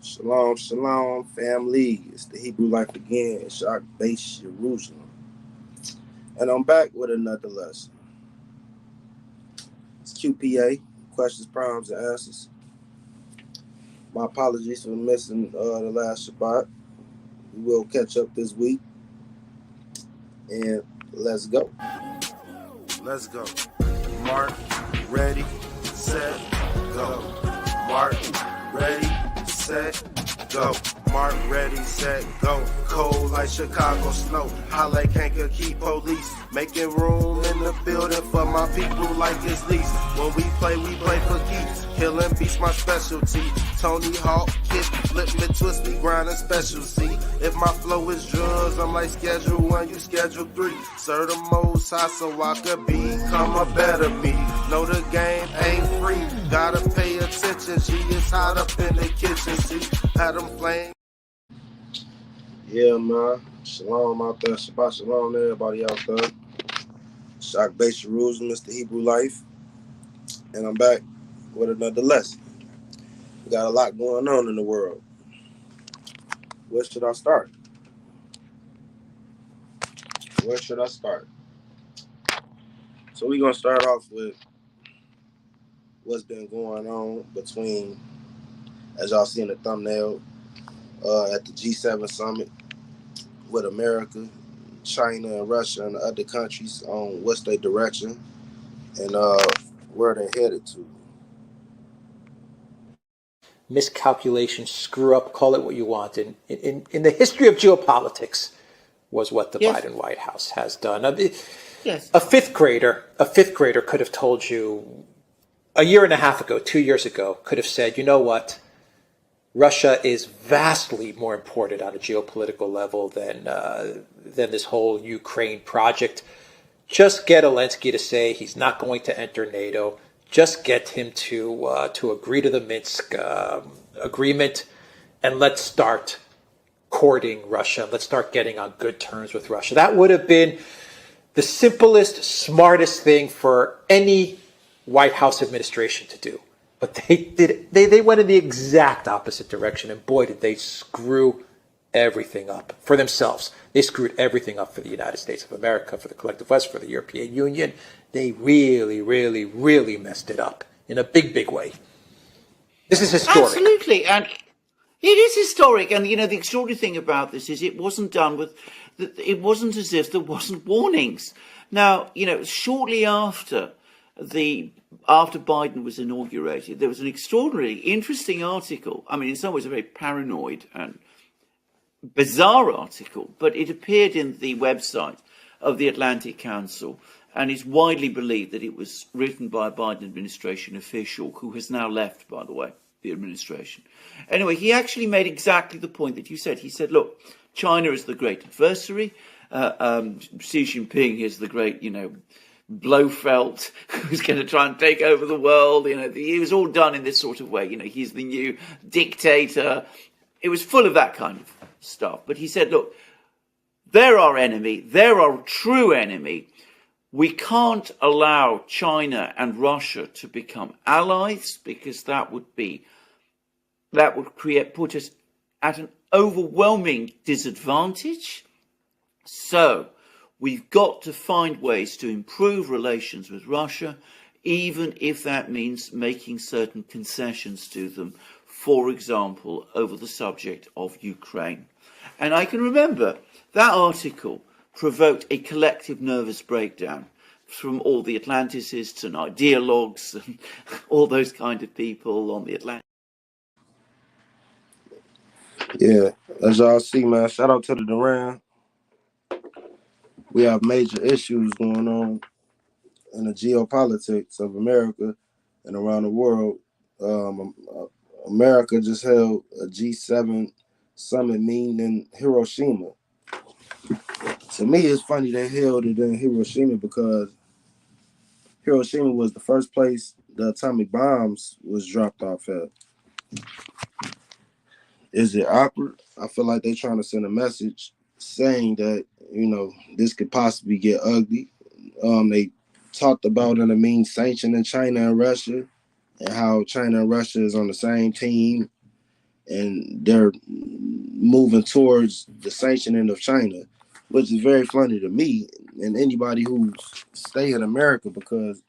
Shalom, shalom, family. It's the Hebrew Life again, Shock Base Jerusalem. And I'm back with another lesson. It's Q.P.A. Questions, problems, and answers. My apologies for missing the last Shabbat. We will catch up this week. And let's go. Let's go. Mark, ready, set, go. Mark, ready, set, go. Mark, ready, set, go. Cold like Chicago snow. Holla can't keep police. Making room in the building for my people like it's lease. When we play for keeps. Killing beats my specialty. Tony Hawk, kick, flip me, twist me, grind a specialty. If my flow is drugs, I'm like schedule 1, you schedule 3. Serve the most high so I could become a better me. Know the game ain't free. Gotta pay attention. She is hot up in the kitchen. See, had them flame. Yeah, man. Shalom out there. Shabbat shalom to everybody out there. Shock Base Jerusalem, Mr. Hebrew Life. And I'm back with another lesson. We got a lot going on in the world. Where should I start? So we're going to start off with what's been going on between, as y'all see in the thumbnail, at the G7 summit with America, China, and Russia, and the other countries on what's their direction and where they're headed to. Miscalculation, screw up, call it what you want. In the history of geopolitics was what the Biden White House has done. Yes. A fifth grader could have told you a year and a half ago, 2 years ago, could have said, you know what? Russia is vastly more important on a geopolitical level than this whole Ukraine project. Just get Zelensky to say he's not going to enter NATO. Just get him to agree to the Minsk agreement, and let's start courting Russia. Let's start getting on good terms with Russia. That would have been the simplest, smartest thing for any White House administration to do. But they went in the exact opposite direction, and boy, did they screw everything up for themselves. They screwed everything up for the United States of America, for the collective West, for the European Union. They really, really, really messed it up in a big, big way. This is historic. Absolutely, and it is historic. And, the extraordinary thing about this is it wasn't done with, it wasn't as if there wasn't warnings. Now, shortly after Biden was inaugurated, there was an extraordinarily interesting article. I mean, in some ways a very paranoid and bizarre article, but it appeared in the website of the Atlantic Council, and it's widely believed that it was written by a Biden administration official who has now left, by the way, the administration. Anyway, he actually made exactly the point that you said. He said, look, China is the great adversary. Xi Jinping is the great, Blofeld who's going to try and take over the world. It was all done in this sort of way. He's the new dictator. It was full of that kind of stuff. But he said, look, they're our enemy. They're our true enemy. We can't allow China and Russia to become allies because that would put us at an overwhelming disadvantage. So we've got to find ways to improve relations with Russia, even if that means making certain concessions to them, for example, over the subject of Ukraine. And I can remember that article provoked a collective nervous breakdown from all the Atlanticists and ideologues and all those kind of people on the Atlantic. Yeah, as y'all see, man, shout out to the Duran. We have major issues going on in the geopolitics of America and around the world. America just held a G7 summit meeting in Hiroshima. To me, it's funny they held it in Hiroshima because Hiroshima was the first place the atomic bombs was dropped off at. Is it awkward? I feel like they're trying to send a message saying that, this could possibly get ugly. They talked about in the mean sanctioning China and Russia and how China and Russia is on the same team and they're moving towards the sanctioning of China, which is very funny to me and anybody who's stay in America, because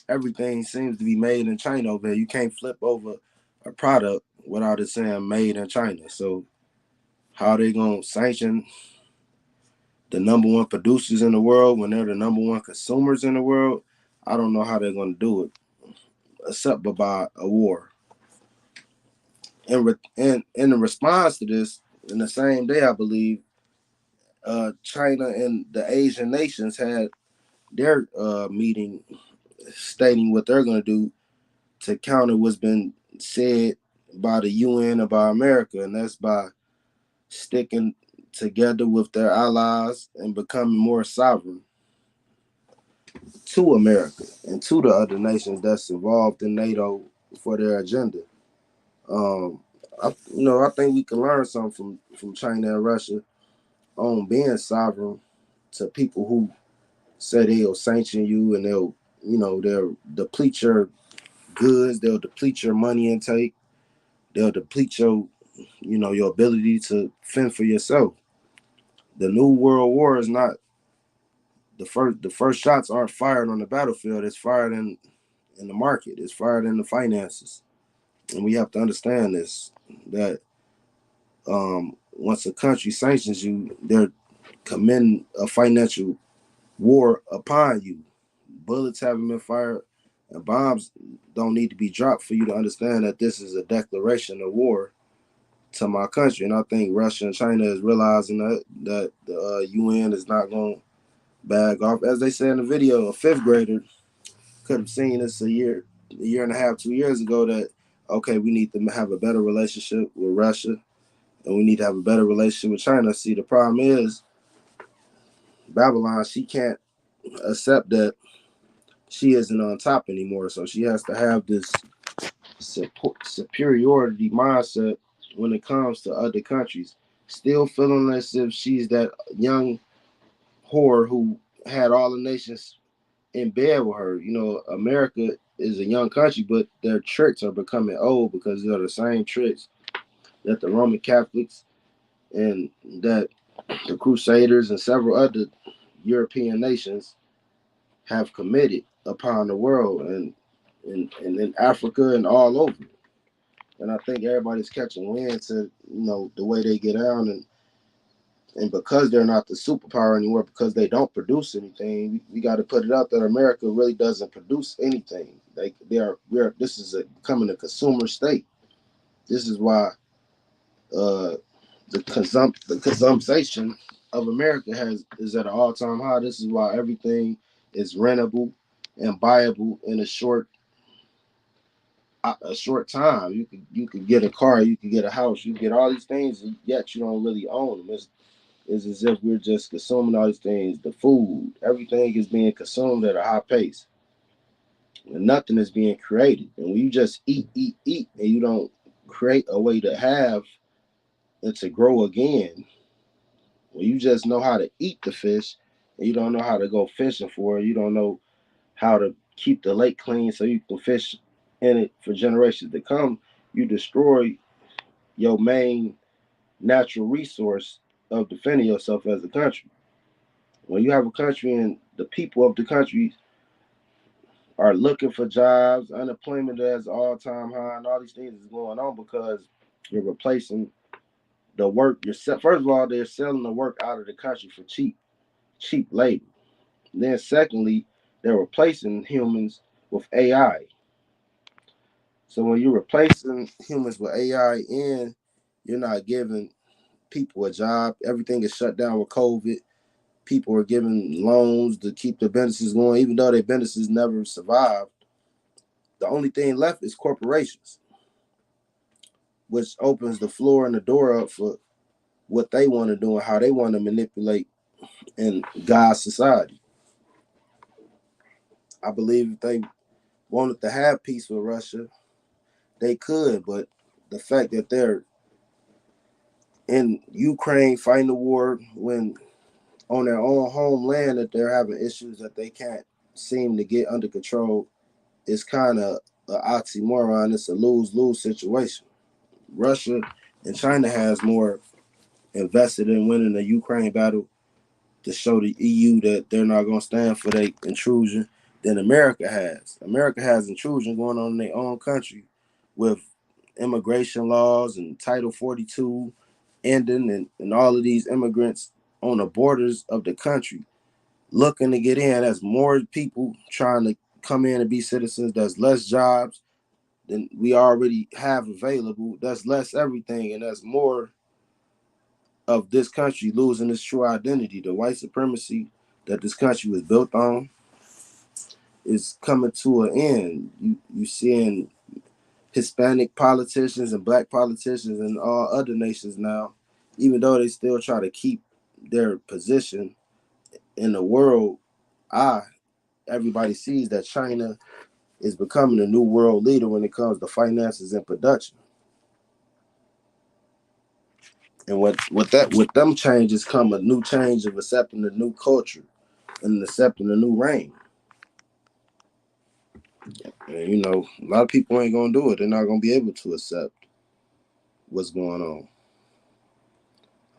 everything seems to be made in China over there. You can't flip over a product without it saying made in China. So how are they gonna sanction the number one producers in the world when they're the number one consumers in the world? I don't know how they're gonna do it, except by a war. And in response to this, in the same day, I believe, China and the Asian nations had their meeting, stating what they're going to do to counter what's been said by the UN about America, and that's by sticking together with their allies and becoming more sovereign to America and to the other nations that's involved in NATO for their agenda. Um, I think we can learn something from China and Russia on being sovereign to people who say they'll sanction you and they'll deplete your goods, they'll deplete your money intake, they'll deplete your ability to fend for yourself. The new world war is not the first shots aren't fired on the battlefield, it's fired in the market, it's fired in the finances. And we have to understand this, that once a country sanctions you, they're committing a financial war upon you. Bullets haven't been fired, and bombs don't need to be dropped for you to understand that this is a declaration of war to my country. And I think Russia and China is realizing that the UN is not going to bag off. As they say in the video, a fifth grader could have seen this a year and a half, 2 years ago, that okay, we need to have a better relationship with Russia and we need to have a better relationship with China. See, the problem is Babylon, she can't accept that she isn't on top anymore. So she has to have this superiority mindset when it comes to other countries. Still feeling as if she's that young whore who had all the nations in bed with her. America is a young country, but their tricks are becoming old because they're the same tricks that the Roman Catholics and that the Crusaders and several other European nations have committed upon the world and in Africa and all over. And I think everybody's catching wind to the way they get down, and because they're not the superpower anymore, because they don't produce anything, we got to put it out that America really doesn't produce anything. This is becoming a consumer state. This is why uh, the consumption of America is at an all time high. This is why everything is rentable and buyable in a short time. You could get a car, you could get a house, you can get all these things, yet you don't really own them. It's as if we're just consuming all these things. The food, everything is being consumed at a high pace, and nothing is being created. And when you just eat, and you don't create a way to have and to grow again, when you just know how to eat the fish, and you don't know how to go fishing for it, you don't know how to keep the lake clean so you can fish in it for generations to come, you destroy your main natural resource of defending yourself as a country. When you have a country and the people of the country are looking for jobs, unemployment is all time high, and all these things is going on because you're replacing the work yourself. First of all, they're selling the work out of the country for cheap labor. Then secondly, they're replacing humans with AI. So when you're replacing humans with AI and you're not giving people a job, everything is shut down with COVID. People are giving loans to keep their businesses going, even though their businesses never survived. The only thing left is corporations, which opens the floor and the door up for what they want to do and how they want to manipulate in God's society. I believe if they wanted to have peace with Russia, they could, but the fact that they're in Ukraine fighting the war when on their own homeland that they're having issues that they can't seem to get under control is kind of an oxymoron. It's a lose-lose situation. Russia and China has more invested in winning the Ukraine battle to show the EU that they're not going to stand for their intrusion than America has. America has intrusion going on in their own country with immigration laws and Title 42 ending and all of these immigrants on the borders of the country looking to get in. That's more people trying to come in and be citizens. That's less jobs than we already have available. That's less everything, and that's more of this country losing its true identity. The white supremacy that this country was built on is coming to an end. You seeing Hispanic politicians and black politicians and all other nations now, even though they still try to keep their position in the world everybody sees that China is becoming a new world leader when it comes to finances and production. And with them changes come a new change of accepting the new culture and accepting the new reign. And a lot of people ain't gonna do it. They're not gonna be able to accept what's going on.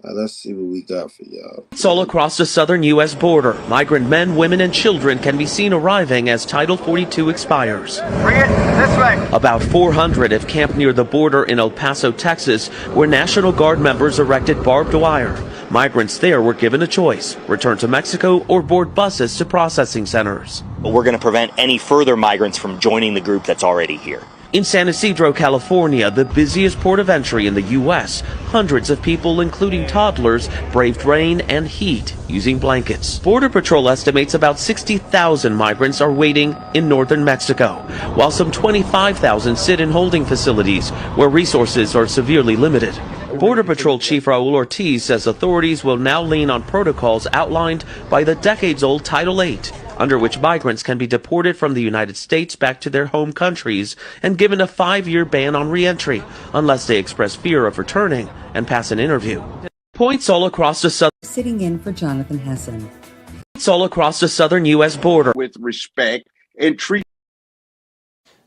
Let's see what we got for y'all. It's all across the southern U.S. border. Migrant men, women, and children can be seen arriving as Title 42 expires. Bring it this way. About 400 have camped near the border in El Paso, Texas, where National Guard members erected barbed wire. Migrants there were given a choice: return to Mexico or board buses to processing centers. We're going to prevent any further migrants from joining the group that's already here. In San Ysidro, California, the busiest port of entry in the U.S., hundreds of people, including toddlers, braved rain and heat using blankets. Border Patrol estimates about 60,000 migrants are waiting in northern Mexico, while some 25,000 sit in holding facilities where resources are severely limited. Border Patrol Chief Raul Ortiz says authorities will now lean on protocols outlined by the decades-old Title 8, under which migrants can be deported from the United States back to their home countries and given a 5-year ban on reentry unless they express fear of returning and pass an interview. Points all across the sitting in for Jonathan Hessen. It's all across the southern U.S. border. With respect and treat.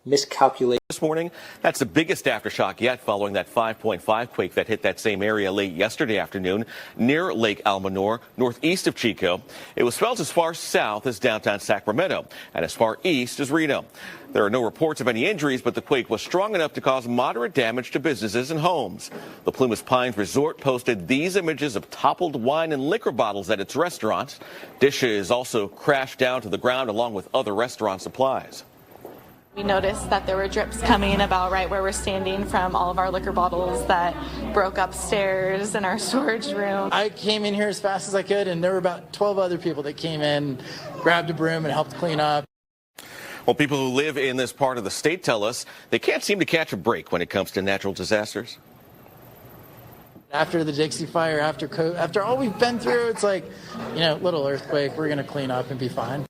Miscalculation. This morning, that's the biggest aftershock yet following that 5.5 quake that hit that same area late yesterday afternoon near Lake Almanor, northeast of Chico. It was felt as far south as downtown Sacramento and as far east as Reno. There are no reports of any injuries, but the quake was strong enough to cause moderate damage to businesses and homes. The Plumas Pines Resort posted these images of toppled wine and liquor bottles at its restaurants. Dishes also crashed down to the ground along with other restaurant supplies. We noticed that there were drips coming about right where we're standing from all of our liquor bottles that broke upstairs in our storage room. I came in here as fast as I could, and there were about 12 other people that came in, grabbed a broom, and helped clean up. Well, people who live in this part of the state tell us they can't seem to catch a break when it comes to natural disasters. After the Dixie Fire, after all we've been through, it's like, little earthquake, we're going to clean up and be fine.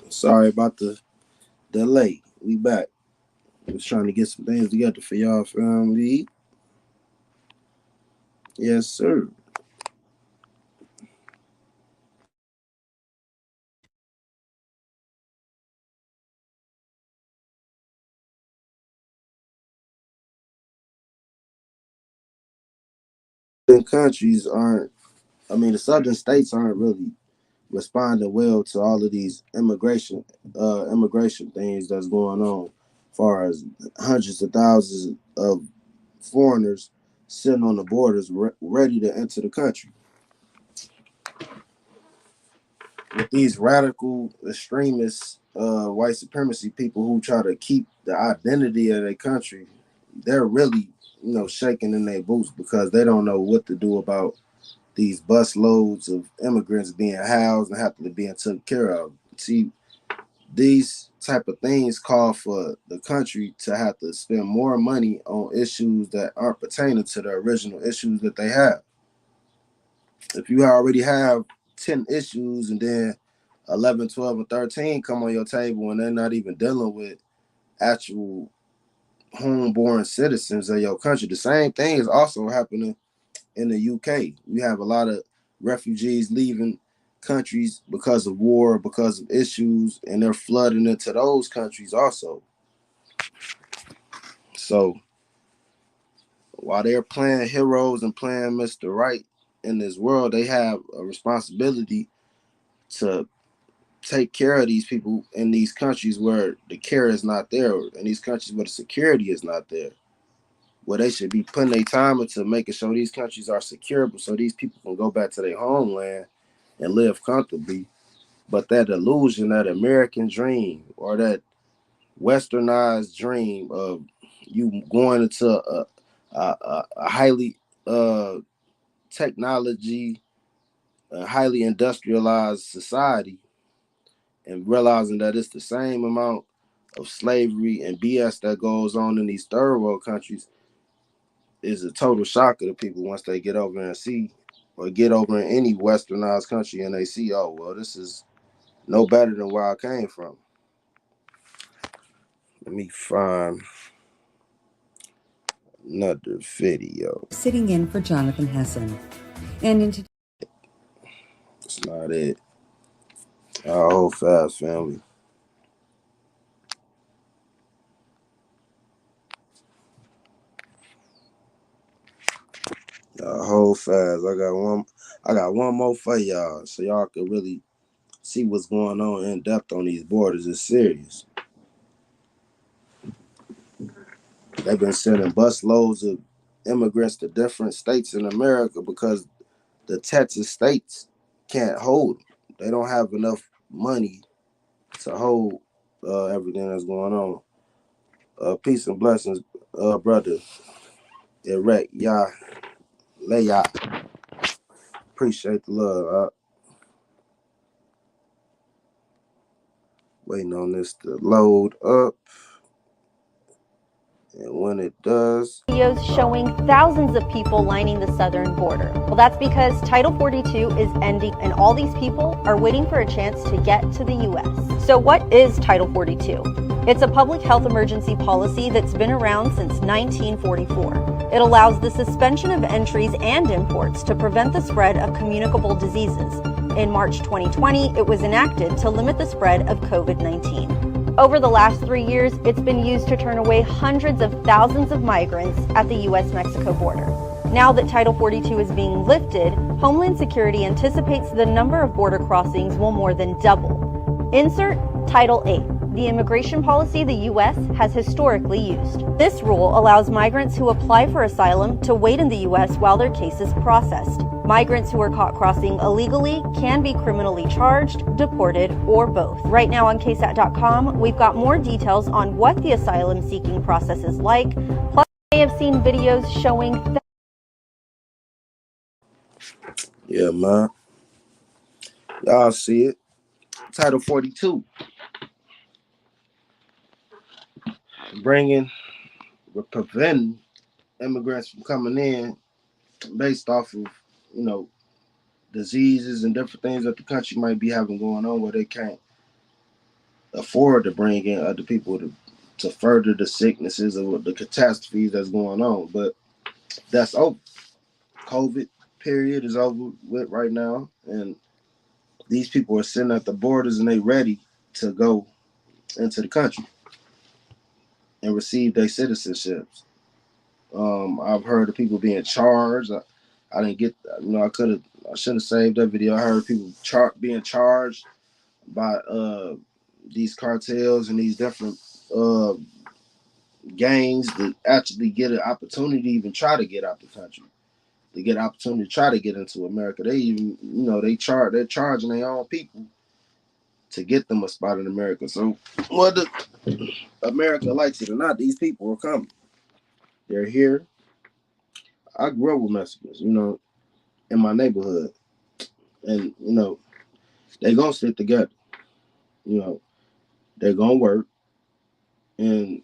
Sorry about the delay. We back. Was trying to get some things together for y'all family. Yes, sir. The countries the southern states aren't really responding well to all of these immigration things that's going on, as far as hundreds of thousands of foreigners sitting on the borders ready to enter the country. With these radical extremist white supremacy people who try to keep the identity of their country, they're really shaking in their boots because they don't know what to do about these bus loads of immigrants being housed and have to be taken care of. See, these type of things call for the country to have to spend more money on issues that aren't pertaining to the original issues that they have. If you already have 10 issues and then 11, 12, and 13 come on your table and they're not even dealing with actual homeborn citizens of your country. The same thing is also happening in the UK. We have a lot of refugees leaving countries because of war, because of issues, and they're flooding into those countries also. So while they're playing heroes and playing Mr. Right in this world, they have a responsibility to take care of these people in these countries where the care is not there, in these countries where the security is not there. Where they should be putting their time into making sure these countries are secure, so these people can go back to their homeland and live comfortably. But that illusion, that American dream, or that westernized dream of you going into a highly technology, a highly industrialized society, and realizing that it's the same amount of slavery and BS that goes on in these third world countries, is a total shocker to people once they get over and see, or get over in any westernized country and they see, oh, well, this is no better than where I came from. Let me find another video. Sitting in for Jonathan Hessen. And in It's not it. I'll hold fast, family. Y'all hold fast. I got one more for y'all, so y'all can really see what's going on in depth on these borders. It's serious. They've been sending bus loads of immigrants to different states in America because the Texas states can't hold them. They don't have enough money to hold everything that's going on. Peace and blessings, brother. Erect, y'all, lay y'all. Appreciate the love. Waiting on this to load up. And when it does, videos showing thousands of people lining the southern border. Well, that's because Title 42 is ending and all these people are waiting for a chance to get to the U.S. So what is Title 42? It's a public health emergency policy that's been around since 1944. It allows the suspension of entries and imports to prevent the spread of communicable diseases. In March 2020, it was enacted to limit the spread of COVID-19. Over the last 3 years, it's been used to turn away hundreds of thousands of migrants at the U.S.-Mexico border. Now that Title 42 is being lifted, Homeland Security anticipates the number of border crossings will more than double. Insert Title 8, the immigration policy the U.S. has historically used. This rule allows migrants who apply for asylum to wait in the U.S. while their case is processed. Migrants who are caught crossing illegally can be criminally charged, deported, or both. Right now on KSAT.com, we've got more details on what the asylum-seeking process is like. Plus, you may have seen videos showing yeah, man. Y'all see it. Title 42. Preventing immigrants from coming in based off of, you know, diseases and different things that the country might be having going on where they can't afford to bring in other people to further the sicknesses or the catastrophes that's going on. But that's over. COVID period is over with right now, and these people are sitting at the borders and they ready to go into the country and receive their citizenships. I've heard of people being charged. I didn't get, I should have saved that video. I heard people being charged by these cartels and these different uh, gangs to actually get an opportunity to even try to get out the country, to get an opportunity to try to get into America. They even, they're charging their own people to get them a spot in America. So whether America likes it or not, these people are coming. They're here. I grew up with Mexicans, in my neighborhood. And, they gonna stick together. They're gonna work. And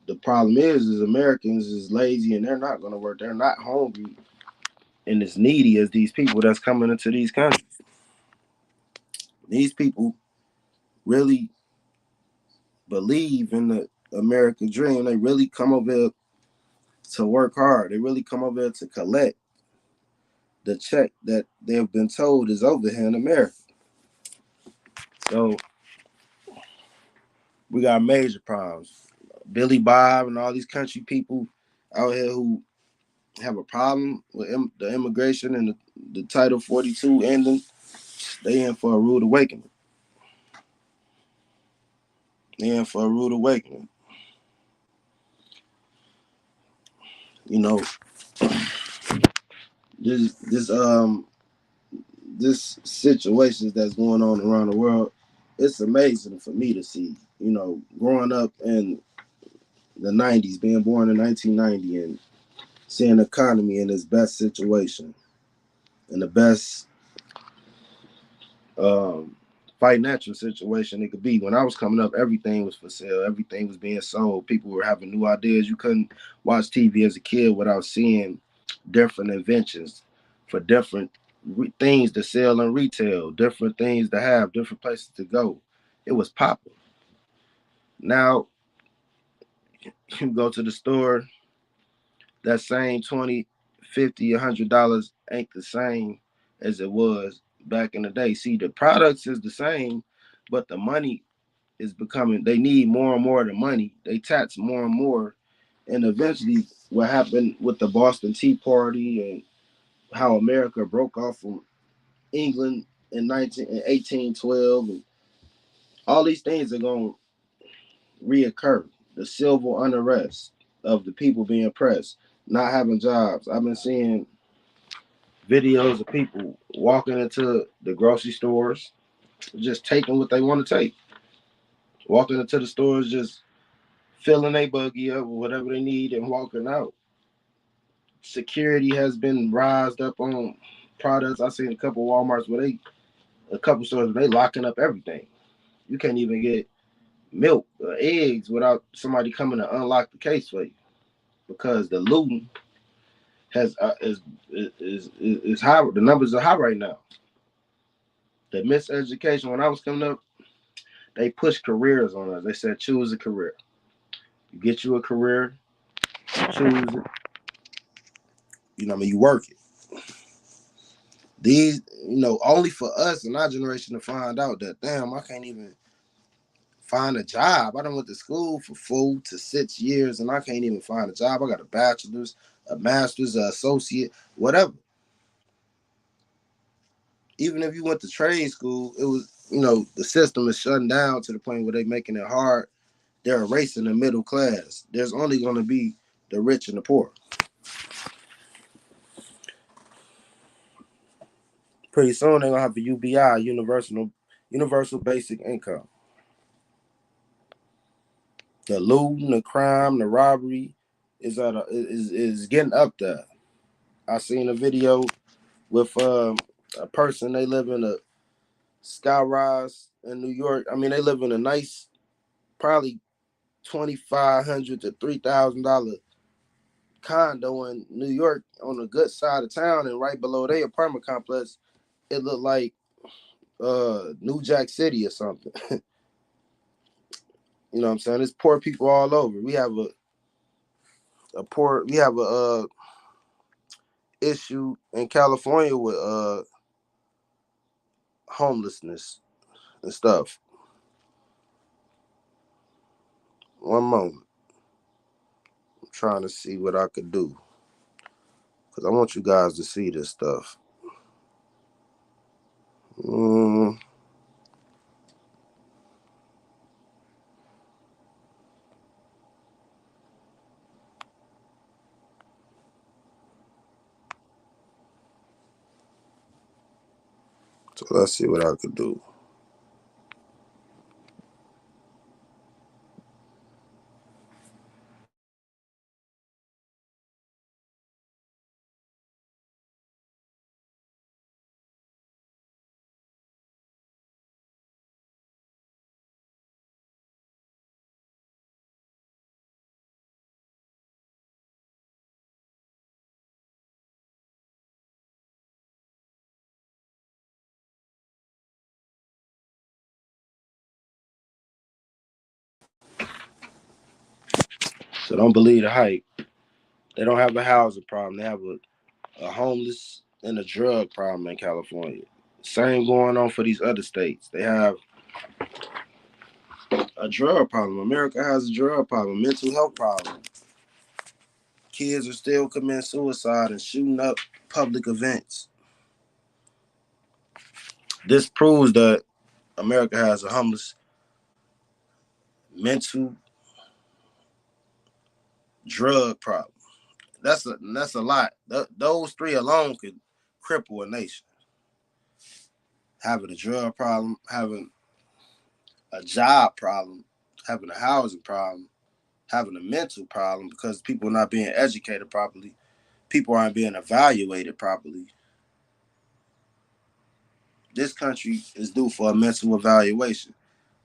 the problem is Americans is lazy and they're not gonna work. They're not hungry and as needy as these people that's coming into these countries. These people really believe in American dream. They really come over here to work hard. They really come over here to collect the check that they've been told is over here in America. So we got major problems. Billy Bob and all these country people out here who have a problem with the immigration and the Title 42 ending, they in for a rude awakening. They in for a rude awakening. You know, this this situations that's going on around the world, it's amazing for me to see. You know, growing up in the 90s, being born in 1990 and seeing the economy in its best situation, in the best um, financial situation it could be. When I was coming up, everything was for sale. Everything was being sold. People were having new ideas. You couldn't watch TV as a kid without seeing different inventions for different things to sell and retail, different things to have, different places to go. It was popping. Now you go to the store, that same 20, 50, $100 ain't the same as it was back in the day. See, the products is the same, but the money is becoming, they need more and more of the money. They tax more and more. And eventually what happened with the Boston Tea Party and how America broke off from England in 1812, and all these things are going to reoccur. The civil unrest of the people being oppressed, not having jobs. I've been seeing videos of people walking into the grocery stores, just taking what they want to take. Walking into the stores, just filling a buggy up with whatever they need and walking out. Security has been rised up on products. I seen a couple Walmarts where a couple stores where they locking up everything. You can't even get milk or eggs without somebody coming to unlock the case for you because the looting has is high. The numbers are high right now. The miseducation, when I was coming up, they pushed careers on us. They said choose a career. You get you a career, you choose it. You know what I mean? You work it. These, only for us in our generation to find out that, damn, I can't even find a job. I done went to school for 4 to 6 years and I can't even find a job. I got a bachelor's, a master's, an associate, whatever. Even if you went to trade school, it was, the system is shutting down to the point where they're making it hard. They're erasing the middle class. There's only going to be the rich and the poor. Pretty soon they're going to have a UBI, universal basic income. The looting, the crime, the robbery is getting up there. I seen a video with a person. They live in a skyrise in New York. I mean, they live in a nice, probably $2,500 to $3,000 condo in New York on the good side of town, and right below their apartment complex, it looked like New Jack City or something. You know what I'm saying? There's poor people all over. We have a issue in California with homelessness and stuff. One moment. I'm trying to see what I could do. Because I want you guys to see this stuff. So let's see what I could do. So don't believe the hype. They don't have a housing problem. They have a homeless and a drug problem in California. Same going on for these other states. They have a drug problem. America has a drug problem, mental health problem. Kids are still committing suicide and shooting up public events. This proves that America has a homeless, mental, drug problem. That's a lot. Those three alone could cripple a nation. Having a drug problem, having a job problem, having a housing problem, having a mental problem because people are not being educated properly. People aren't being evaluated properly. This country is due for a mental evaluation.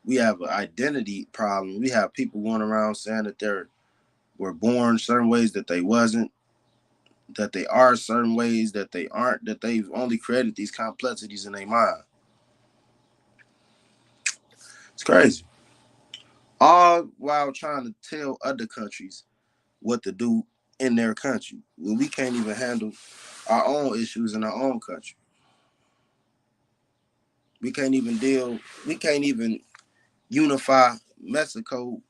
We have an identity problem. We have people going around saying that they were born certain ways that they wasn't, that they are certain ways that they aren't, that they've only created these complexities in their mind. It's crazy. All while trying to tell other countries what to do in their country when we can't even handle our own issues in our own country. We can't even unify Mexico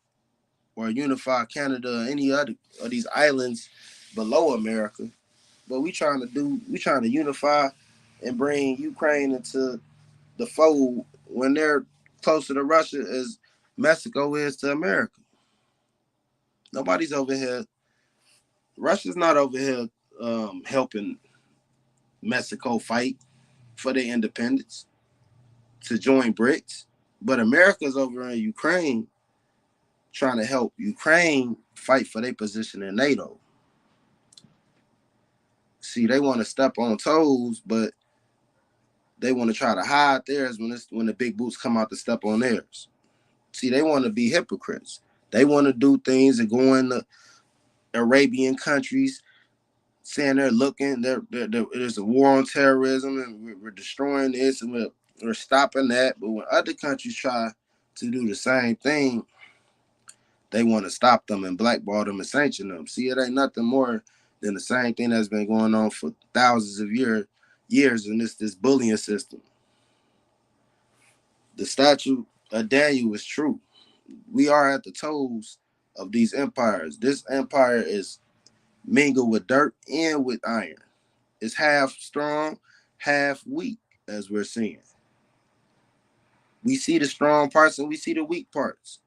or unify Canada or any other of these islands below America. But we trying to unify and bring Ukraine into the fold when they're closer to Russia as Mexico is to America. Nobody's over here. Russia's not over here helping Mexico fight for their independence to join BRICS. But America's over in Ukraine trying to help Ukraine fight for their position in NATO. See, they want to step on toes, but they want to try to hide theirs when the big boots come out to step on theirs. See, they want to be hypocrites. They want to do things and go into Arabian countries saying they're looking, there's a war on terrorism and we're destroying this and we're stopping that. But when other countries try to do the same thing, they want to stop them and blackball them and sanction them. See, it ain't nothing more than the same thing that's been going on for thousands of years in this bullying system. The statue of Daniel is true. We are at the toes of these empires. This empire is mingled with dirt and with iron. It's half strong, half weak, as we're seeing. We see the strong parts and we see the weak parts.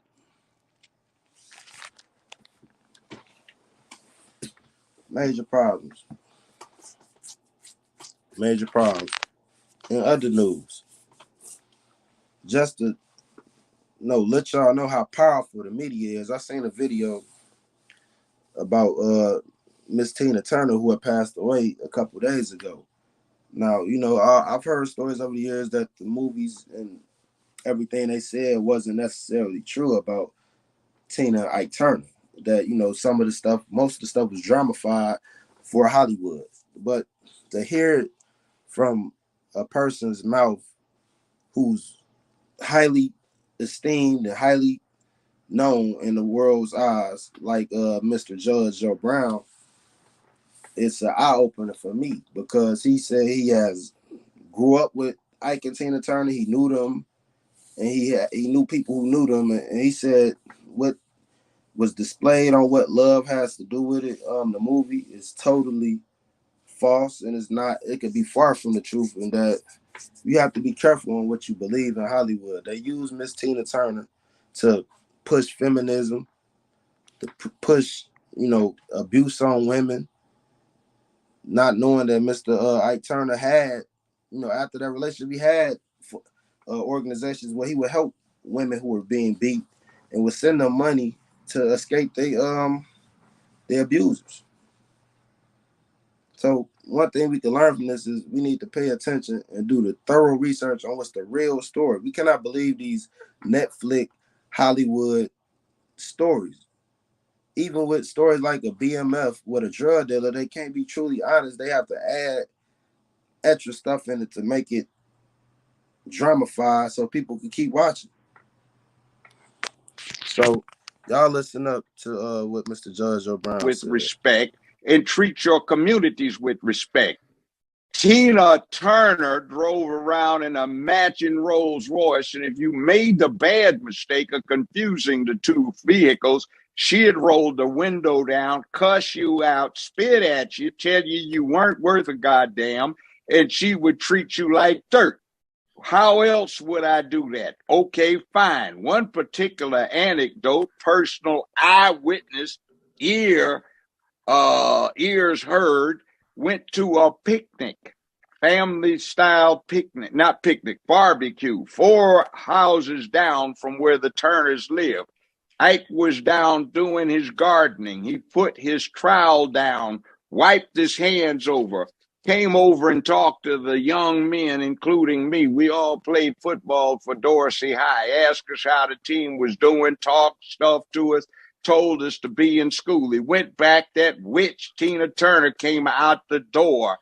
Major problems. Major problems. In other news, just to let y'all know how powerful the media is. I seen a video about Miss Tina Turner who had passed away a couple days ago. Now, I've heard stories over the years that the movies and everything they said wasn't necessarily true about Tina Ike Turner. That, some of the stuff, most of the stuff was dramatified for Hollywood. But to hear it from a person's mouth who's highly esteemed and highly known in the world's eyes, like Mr. Judge Joe Brown, it's an eye opener for me because he said he grew up with Ike and Tina Turner. He knew them, and he knew people who knew them, and he said what was displayed on What Love Has to Do with It, the movie, is totally false, and it's not. It could be far from the truth, and that you have to be careful on what you believe in Hollywood. They use Miss Tina Turner to push feminism, to push, abuse on women, not knowing that Mr. Ike Turner had, after that relationship, he had organizations where he would help women who were being beat and would send them money to escape their abusers. So one thing we can learn from this is we need to pay attention and do the thorough research on what's the real story. We cannot believe these Netflix Hollywood stories. Even with stories like a BMF with a drug dealer, they can't be truly honest. They have to add extra stuff in it to make it dramatified so people can keep watching. So Y'all listen up to what Mr. Judge O'Brien with said. respect and treat your communities with respect. Tina Turner drove around in a matching Rolls Royce, and if you made the bad mistake of confusing the two vehicles, she'd roll the window down, cuss you out, spit at you, tell you weren't worth a goddamn, and she would treat you like dirt. How else would I do that? Okay, fine. One particular anecdote, personal eyewitness, ears heard, went to a picnic, family style picnic, not picnic, barbecue, 4 houses down from where the Turners live. Ike was down doing his gardening. He put his trowel down, wiped his hands over, came over and talked to the young men, including me. We all played football for Dorsey High, asked us how the team was doing, talked stuff to us, told us to be in school. He went back. That witch, Tina Turner, came out the door,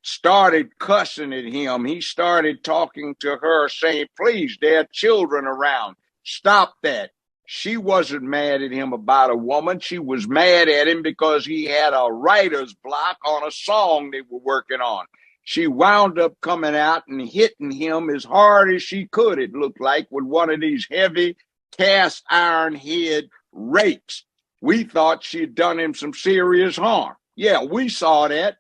started cussing at him. He started talking to her, saying, please, there are children around. Stop that. She wasn't mad at him about a woman. She was mad at him because he had a writer's block on a song they were working on. She wound up coming out and hitting him as hard as she could, it looked like, with one of these heavy cast iron head rakes. We thought she'd done him some serious harm. Yeah, we saw that.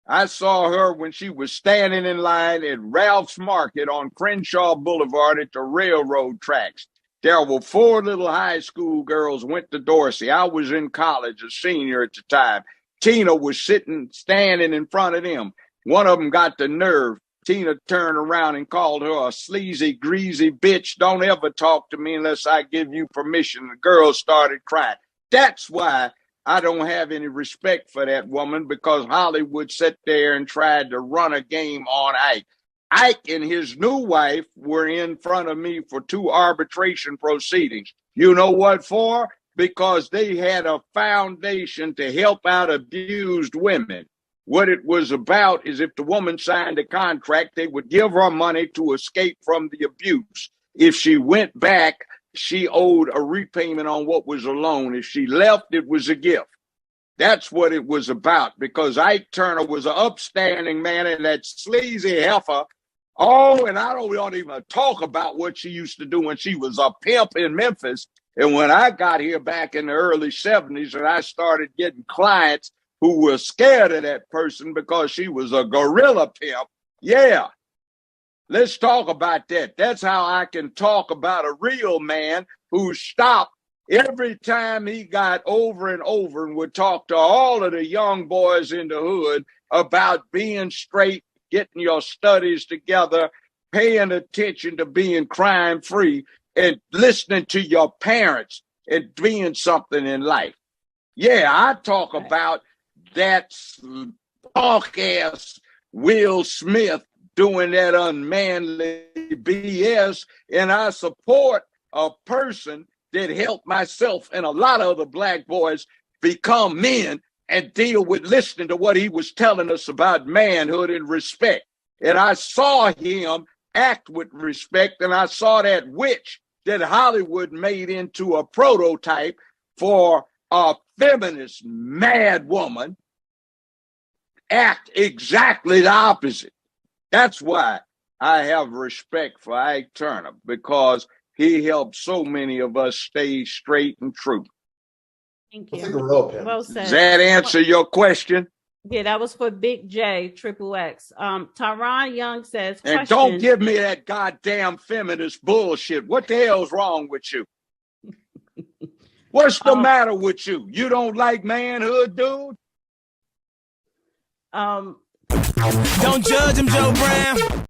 I saw her when she was standing in line at Ralph's Market on Crenshaw Boulevard at the railroad tracks. There were 4 little high school girls went to Dorsey. I was in college, a senior at the time. Tina was standing in front of them. One of them got the nerve. Tina turned around and called her a sleazy, greasy bitch. Don't ever talk to me unless I give you permission. The girls started crying. That's why I don't have any respect for that woman, because Hollywood sat there and tried to run a game on Ike. Ike and his new wife were in front of me for 2 arbitration proceedings. You know what for? Because they had a foundation to help out abused women. What it was about is if the woman signed a contract, they would give her money to escape from the abuse. If she went back, she owed a repayment on what was a loan. If she left, it was a gift. That's what it was about, because Ike Turner was an upstanding man, and that sleazy heifer. Oh, and I don't even talk about what she used to do when she was a pimp in Memphis. And when I got here back in the early 70s and I started getting clients who were scared of that person because she was a gorilla pimp, yeah, let's talk about that. That's how I can talk about a real man who stopped every time he got over and over and would talk to all of the young boys in the hood about being straight, getting your studies together, paying attention to being crime free, and listening to your parents and being something in life. Yeah, I talk about that punk ass Will Smith doing that unmanly BS, and I support a person that helped myself and a lot of other black boys become men and deal with listening to what he was telling us about manhood and respect. And I saw him act with respect, and I saw that witch that Hollywood made into a prototype for a feminist mad woman act exactly the opposite. That's why I have respect for Ike Turner, because he helped so many of us stay straight and true. Thank you. Well said. Does that answer your question? Yeah, that was for Big J, Triple X. Tyron Young says, and don't give me that goddamn feminist bullshit. What the hell's wrong with you? What's the matter with you? You don't like manhood, dude? Don't judge him, Joe Brown.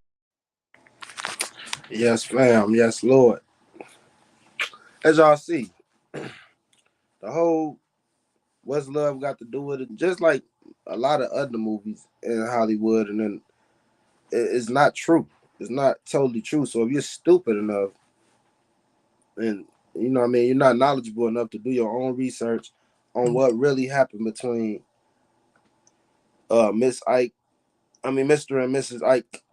Yes, fam. Yes, Lord. As y'all see, the whole What's Love got to do with it, just like a lot of other movies in Hollywood, and then it's not true. It's not totally true. So if you're stupid enough, and you know what I mean, you're not knowledgeable enough to do your own research on what really happened between Mr. and Mrs. Ike,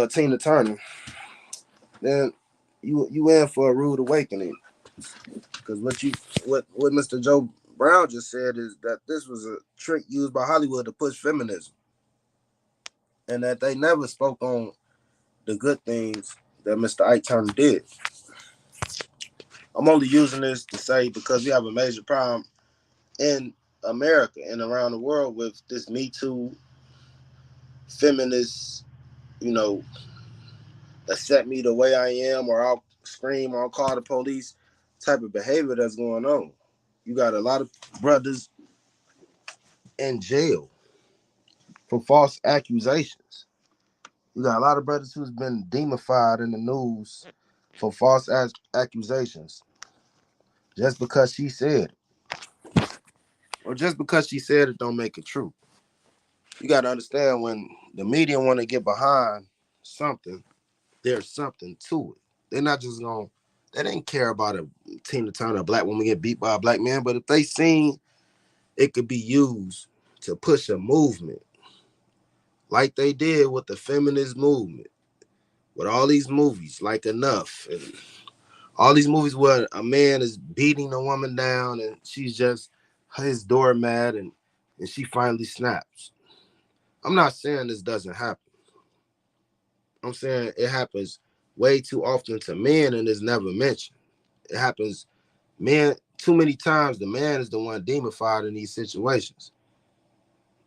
Tina Turner, then you in for a rude awakening. Because what Mr. Joe Brown just said is that this was a trick used by Hollywood to push feminism, and that they never spoke on the good things that Mr. Ike Turner did. I'm only using this to say because we have a major problem in America and around the world with this Me Too feminist, you know, accept me the way I am, or I'll scream, or I'll call the police type of behavior that's going on. You got a lot of brothers in jail for false accusations. You got a lot of brothers who's been demonified in the news for false accusations just because she said it, or just because she said it don't make it true. You got to understand, when the media want to get behind something, there's something to it. They're not just going, they didn't care about a Tina Turner, a black woman get beat by a black man, but if they seen it could be used to push a movement like they did with the feminist movement, with all these movies like Enough, and all these movies where a man is beating a woman down and she's just his doormat, and she finally snaps. I'm not saying this doesn't happen. I'm saying it happens way too often to men and is never mentioned. It happens, man, too many times. The man is the one demonified in these situations.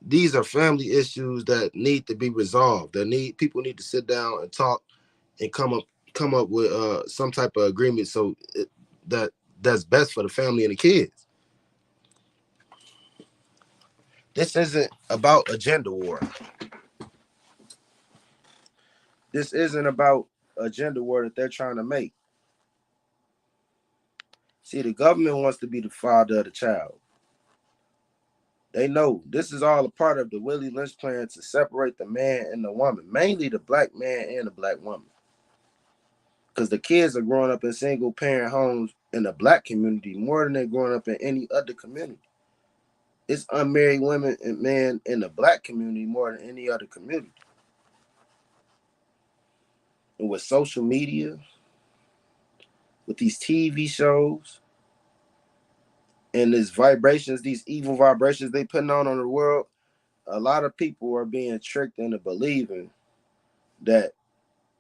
These are family issues that need to be resolved. People need to sit down and talk and come up with some type of agreement that's best for the family and the kids. This isn't about a gender war. This isn't about a gender war that they're trying to make. See, the government wants to be the father of the child. They know this is all a part of the Willie Lynch plan to separate the man and the woman, mainly the black man and the black woman. Because the kids are growing up in single parent homes in the black community more than they're growing up in any other community. It's unmarried women and men in the black community more than any other community. And with social media, with these TV shows, and these vibrations, these evil vibrations they putting on the world, a lot of people are being tricked into believing that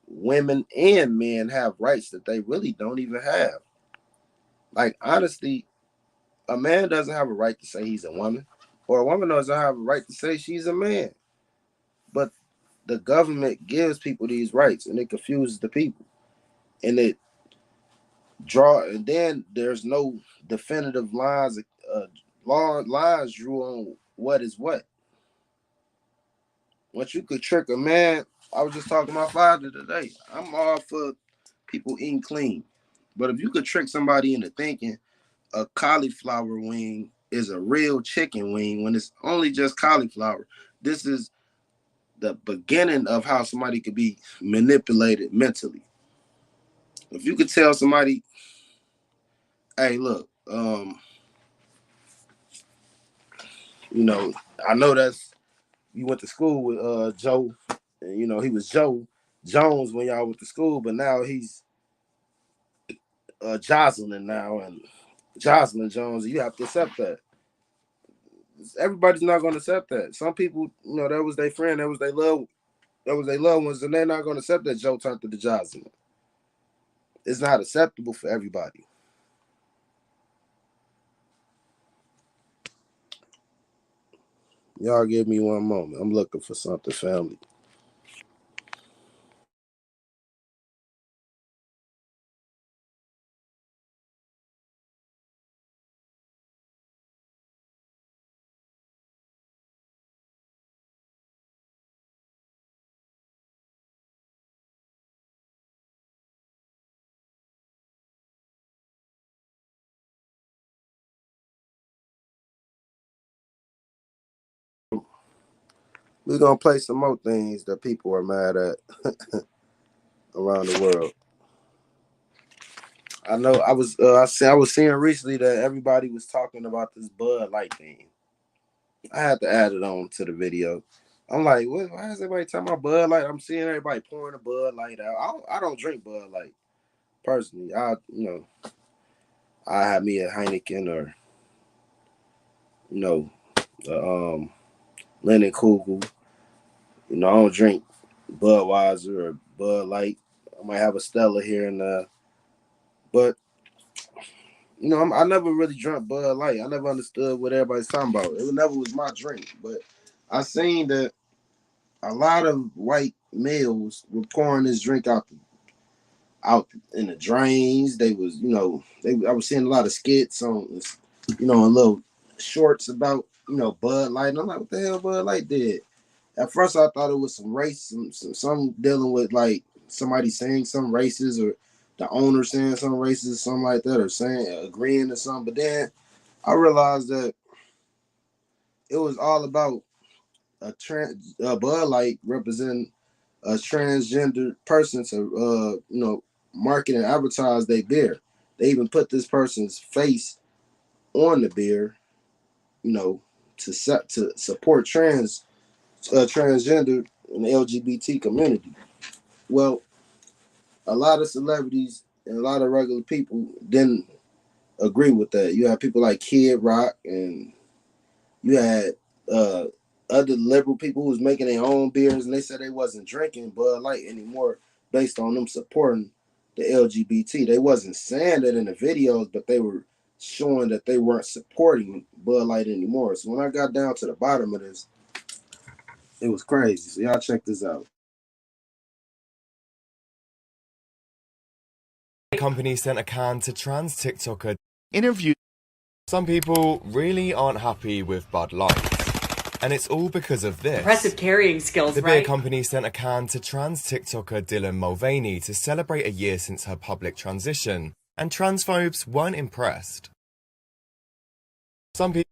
women and men have rights that they really don't even have. Like, honestly, a man doesn't have a right to say he's a woman, or a woman doesn't have a right to say she's a man. But the government gives people these rights, and it confuses the people, and and then there's no definitive lines drew on what is what. Once you could trick a man, I was just talking to my father today. I'm all for people eating clean, but if you could trick somebody into thinking a cauliflower wing is a real chicken wing when it's only just cauliflower, this is the beginning of how somebody could be manipulated mentally. If you could tell somebody, hey, look, I know that's, you went to school with Joe, and he was Joe Jones when y'all went to school, but now he's Jocelyn now, and Jocelyn Jones. You have to accept that. Everybody's not going to accept that. Some people, that was their friend, that was their loved ones, and they're not going to accept that Joe turned to the Jocelyn. It's not acceptable for everybody. Y'all give me one moment. I'm looking for something, family. We're gonna play some more things that people are mad at around the world. I know I was seeing recently that everybody was talking about this Bud Light thing. I had to add it on to the video. I'm like, what? Why is everybody talking about Bud Light? I'm seeing everybody pouring the Bud Light out. I don't drink Bud Light personally. I have me a Heineken or the Lennon Kugel. I don't drink Budweiser or Bud Light. I might have a Stella here and but I never really drank Bud Light. I never understood what everybody's talking about. It never was my drink, but I seen that a lot of white males were pouring this drink out in the drains. They was, I was seeing a lot of skits on, and little shorts about, Bud Light. And I'm like, what the hell Bud Light did? At first, I thought it was some race, some dealing with like somebody saying some racist or the owner saying some racist, something like that, or saying agreeing to something. But then I realized that it was all about a Bud Light representing a transgender person to market and advertise their beer. They even put this person's face on the beer, to support transgender and the LGBT community. Well, a lot of celebrities and a lot of regular people didn't agree with that. You had people like Kid Rock, and you had uh, other liberal people who was making their own beers, and they said they wasn't drinking Bud Light anymore based on them supporting the LGBT. They wasn't saying that in the videos, but they were showing that they weren't supporting Bud Light anymore. So when I got down to the bottom of this, it was crazy. So y'all check this out. Company sent a can to trans TikToker. Interview. Some people really aren't happy with Bud Light. And it's all because of this. Impressive carrying skills, The right? beer company sent a can to trans TikToker Dylan Mulvaney to celebrate a year since her public transition. And transphobes weren't impressed. Some people...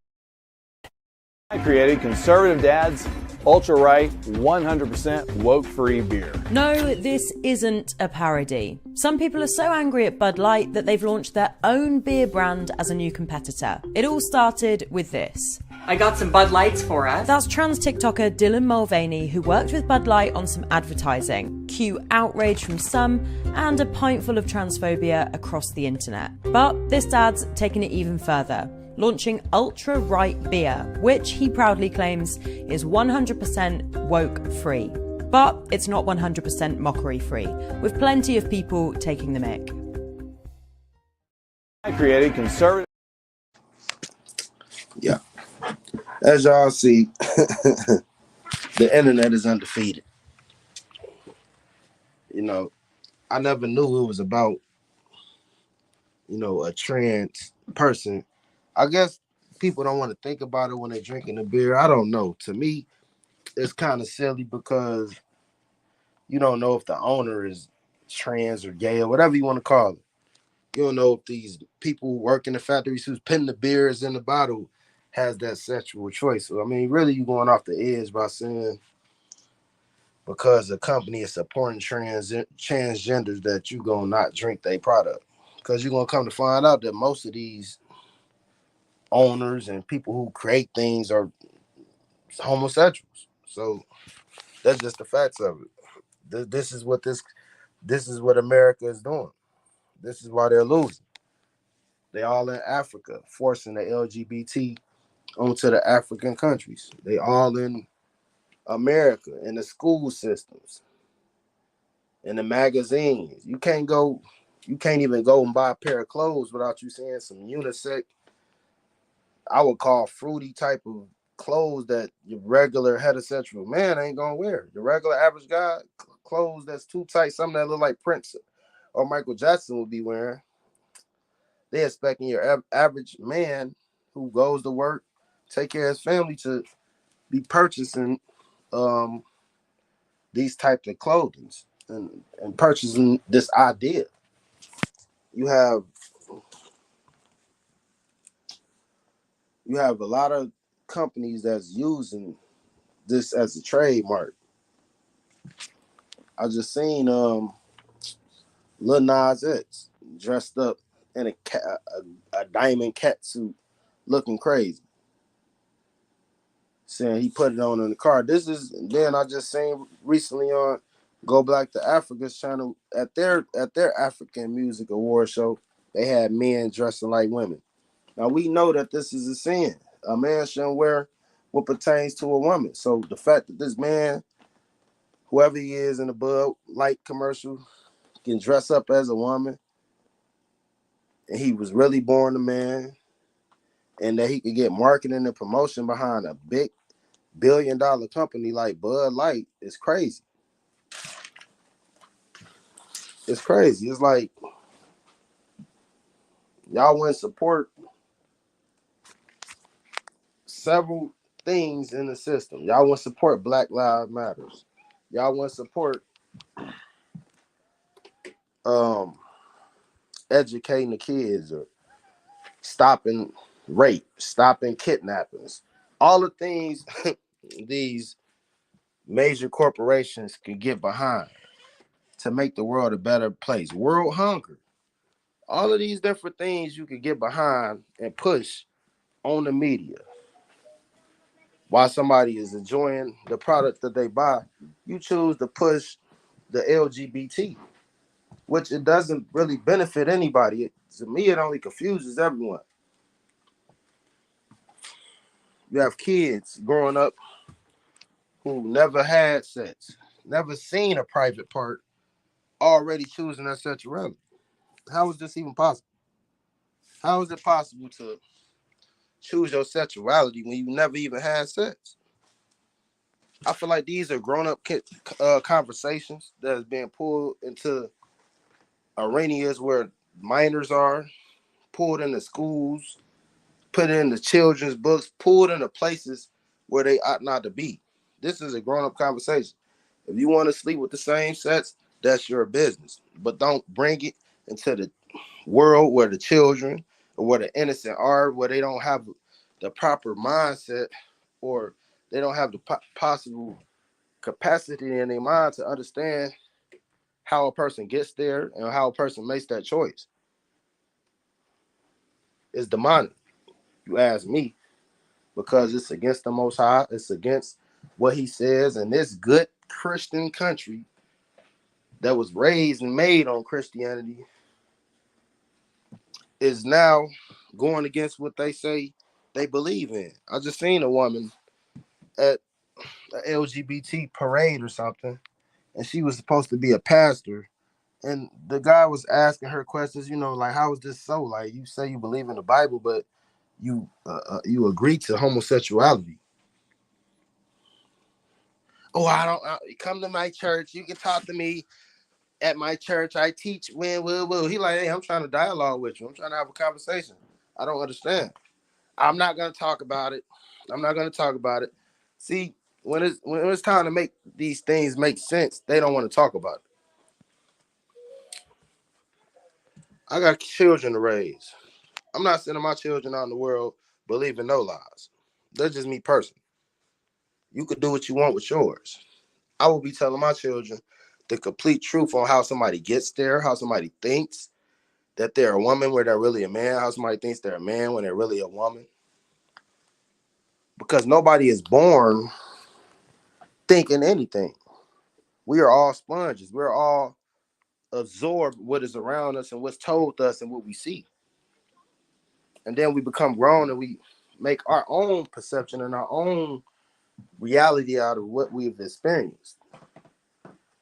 I created Conservative Dad's ultra-right, 100% woke-free beer. No, this isn't a parody. Some people are so angry at Bud Light that they've launched their own beer brand as a new competitor. It all started with this. I got some Bud Lights for us. That's trans TikToker Dylan Mulvaney, who worked with Bud Light on some advertising. Cue outrage from some, and a pintful of transphobia across the internet. But this dad's taken it even further, launching ultra-right beer, which he proudly claims is 100% woke-free. But it's not 100% mockery-free, with plenty of people taking the mick. I created Conservative... Yeah. As y'all see, the internet is undefeated. I never knew it was about, a trans person. I guess people don't want to think about it when they're drinking a beer. I don't know. To me, it's kind of silly because you don't know if the owner is trans or gay or whatever you want to call it. You don't know if these people who work in the factories who's putting the beers in the bottle has that sexual choice. So, I mean, really, you going off the edge by saying because the company is supporting transgenders that you gonna not drink their product. Because you're gonna come to find out that most of these owners and people who create things are homosexuals. So that's just the facts of it. This is what America is doing. This is why they're losing. They all in Africa, forcing the LGBT onto the African countries. They all in America, in the school systems, in the magazines. You can't even go and buy a pair of clothes without you seeing some unisex, I would call fruity type of clothes that your regular heterosexual man ain't gonna wear. The regular average guy, clothes that's too tight, something that look like Prince or Michael Jackson would be wearing. They expecting your average man who goes to work, take care of his family to be purchasing these types of clothing and purchasing this idea. You have a lot of companies that's using this as a trademark. I just seen Lil Nas X dressed up in a diamond cat suit, looking crazy, saying he put it on in the car. Then I just seen recently on Go Black to Africa's channel at their African Music Award show. They had men dressing like women. Now we know that this is a sin. A man shouldn't wear what pertains to a woman. So the fact that this man, whoever he is in the Bud Light commercial, can dress up as a woman, and he was really born a man, and that he could get marketing and promotion behind a big billion-dollar company like Bud Light is crazy. It's crazy. It's like y'all wouldn't support several things in the system. Y'all wouldn't support Black Lives Matters. Y'all wouldn't support educating the kids or stopping rape, stopping kidnappings. All the things these major corporations can get behind to make the world a better place. World hunger. All of these different things you can get behind and push on the media. While somebody is enjoying the product that they buy, you choose to push the LGBT, which it doesn't really benefit anybody. To me, it only confuses everyone. You have kids growing up who never had sex, never seen a private part, already choosing their sexuality. How is this even possible? How is it possible to choose your sexuality when you never even had sex? I feel like these are grown-up conversations that is being pulled into arenas where minors are, pulled into schools, put into children's books, pulled into places where they ought not to be. This is a grown-up conversation. If you want to sleep with the same sex, that's your business. But don't bring it into the world where the children or where the innocent are, where they don't have the proper mindset or they don't have the possible capacity in their mind to understand how a person gets there and how a person makes that choice. It's demonic, you ask me, because it's against the Most High. It's against what he says. And this good Christian country that was raised and made on Christianity is now going against what they say they believe in. I just seen a woman at an LGBT parade or something, and she was supposed to be a pastor. And the guy was asking her questions, like, how is this so? Like, you say you believe in the Bible, but you agree to homosexuality. Oh, I don't come to my church. You can talk to me at my church. I teach when will. He like, hey, I'm trying to dialogue with you. I'm trying to have a conversation. I don't understand. I'm not gonna talk about it. I'm not gonna talk about it. See, when it's time to make these things make sense, they don't want to talk about it. I got children to raise. I'm not sending my children out in the world believing no lies. That's just me personally. You could do what you want with yours. I will be telling my children the complete truth on how somebody gets there, how somebody thinks that they're a woman where they're really a man, how somebody thinks they're a man when they're really a woman. Because nobody is born thinking anything. We are all sponges. We're all absorb what is around us and what's told us and what we see. And then we become grown and we make our own perception and our own reality out of what we've experienced.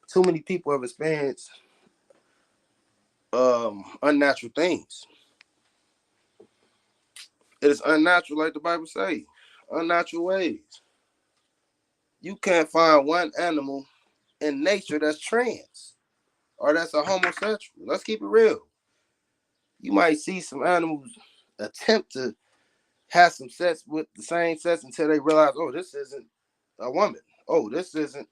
Too many people have experienced unnatural things. It is unnatural, like the Bible says, unnatural ways. You can't find one animal in nature that's trans or that's a homosexual. Let's keep it real. You might see some animals attempt to have some sex with the same sex until they realize, oh, this isn't a woman. Oh, this isn't